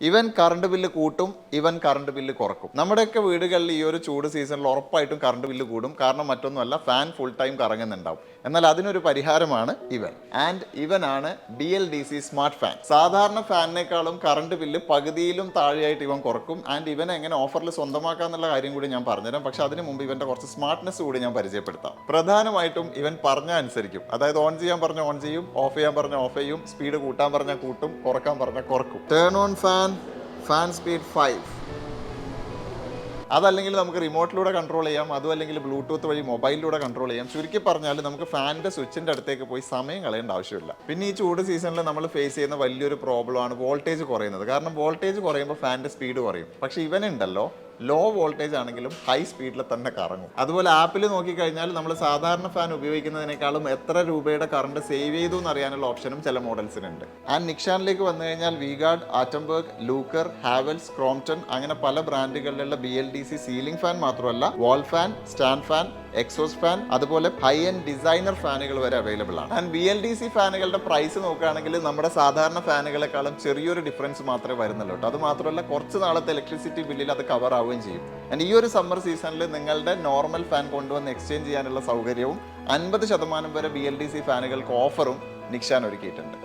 ഇവൻ current bill കൂട്ടും, ഇവൻ കറണ്ട് ബില്ല് കുറക്കും. നമ്മുടെയൊക്കെ വീടുകളിൽ ഈ ഒരു ചൂട് സീസണിൽ ഉറപ്പായിട്ടും കറണ്ട് ബില്ല് കൂടും. കാരണം മറ്റൊന്നുമല്ല, ഫാൻ ഫുൾ ടൈം കറങ്ങുന്നുണ്ടാവും. എന്നാൽ അതിനൊരു പരിഹാരമാണ് ഇവൻ. ഇവനാണ് BLDC സ്മാർട്ട് ഫാൻ. സാധാരണ ഫാനിനേക്കാളും കറണ്ട് ബില്ല് പകുതിയിലും താഴെയായിട്ട് ഇവൻ കുറക്കും. ഇവൻ എങ്ങനെ ഓഫറിൽ സ്വന്തമാക്കാന്നുള്ള കാര്യം കൂടി ഞാൻ പറഞ്ഞുതരാം. പക്ഷെ അതിന് മുമ്പ് ഇവന്റെ കുറച്ച് സ്മാർട്ട്നെസ് കൂടി ഞാൻ പരിചയപ്പെടുത്താം. പ്രധാനമായിട്ടും ഇവൻ പറഞ്ഞ അനുസരിക്കും. അതായത് ഓൺ ചെയ്യാൻ പറഞ്ഞ ഓൺ ചെയ്യും, ഓഫ് ചെയ്യാൻ പറഞ്ഞ ഓഫ് ചെയ്യും, സ്പീഡ് കൂട്ടാൻ പറഞ്ഞാൽ കൂട്ടും, കുറക്കാൻ പറഞ്ഞാൽ കുറക്കും. Turn on fan speed 5. അതല്ലെങ്കിൽ നമുക്ക് റിമോട്ടിലൂടെ കൺട്രോൾ ചെയ്യാം, അതും അല്ലെങ്കിൽ ബ്ലൂടൂത്ത് വഴി മൊബൈലിലൂടെ കൺട്രോൾ ചെയ്യാം. ചുരുക്കി പറഞ്ഞാൽ നമുക്ക് ഫാനിൻ്റെ സ്വിച്ചിൻ്റെ അടുത്തേക്ക് പോയി സമയം കളയേണ്ട ആവശ്യമില്ല. പിന്നെ ഈ ചൂട് സീസണിൽ നമ്മൾ ഫേസ് ചെയ്യുന്ന വലിയൊരു പ്രോബ്ലമാണ് വോൾട്ടേജ് കുറയുന്നത്. കാരണം വോൾട്ടേജ് കുറയുമ്പോൾ ഫാനിൻ്റെ സ്പീഡ് കുറയും. പക്ഷേ ഇവനുണ്ടല്ലോ, ലോ വോൾട്ടേജ് ആണെങ്കിലും ഹൈ സ്പീഡിൽ തന്നെ കറങ്ങും. അതുപോലെ ആപ്പിൽ നോക്കിക്കഴിഞ്ഞാൽ നമ്മൾ സാധാരണ ഫാൻ ഉപയോഗിക്കുന്നതിനേക്കാളും എത്ര രൂപയുടെ കറണ്ട് സേവ് ചെയ്തു എന്നറിയാനുള്ള ഓപ്ഷനും ചില മോഡൽസിനുണ്ട്. നിക്ഷാനിലേക്ക് വന്നു കഴിഞ്ഞാൽ വിഗാർഡ്, ആറ്റംബർഗ്, ലൂക്കർ, ഹാവൽസ്, ക്രോംപ്ടൺ അങ്ങനെ പല ബ്രാൻഡുകളിലുള്ള BLDC സീലിംഗ് ഫാൻ മാത്രമല്ല വാൾ fan, stand fan, exhaust fan, അതുപോലെ ഹൈ എൻഡ് ഡിസൈനർ ഫാനുകൾ വരെ അവൈലബിൾ ആണ്. BLDC ഫാനുകളുടെ പ്രൈസ് നോക്കുകയാണെങ്കിൽ നമ്മുടെ സാധാരണ ഫാനുകളെക്കാളും ചെറിയൊരു ഡിഫറൻസ് മാത്രമേ വരുന്നുള്ളൂ. അത് മാത്രമല്ല, കുറച്ച് നാളത്തെ ഇലക്ട്രിസിറ്റി ബില്ലിൽ അത് കവർ ആവുകയും ചെയ്യും. ഈ ഒരു സമ്മർ സീസണിൽ നിങ്ങളുടെ നോർമൽ ഫാൻ കൊണ്ടുവന്ന് എക്സ്ചേഞ്ച് ചെയ്യാനുള്ള സൗകര്യവും 50% വരെ BLDC ഫാനുകൾക്ക് ഓഫറും നിക്ഷാൻ ഒരുക്കിയിട്ടുണ്ട്.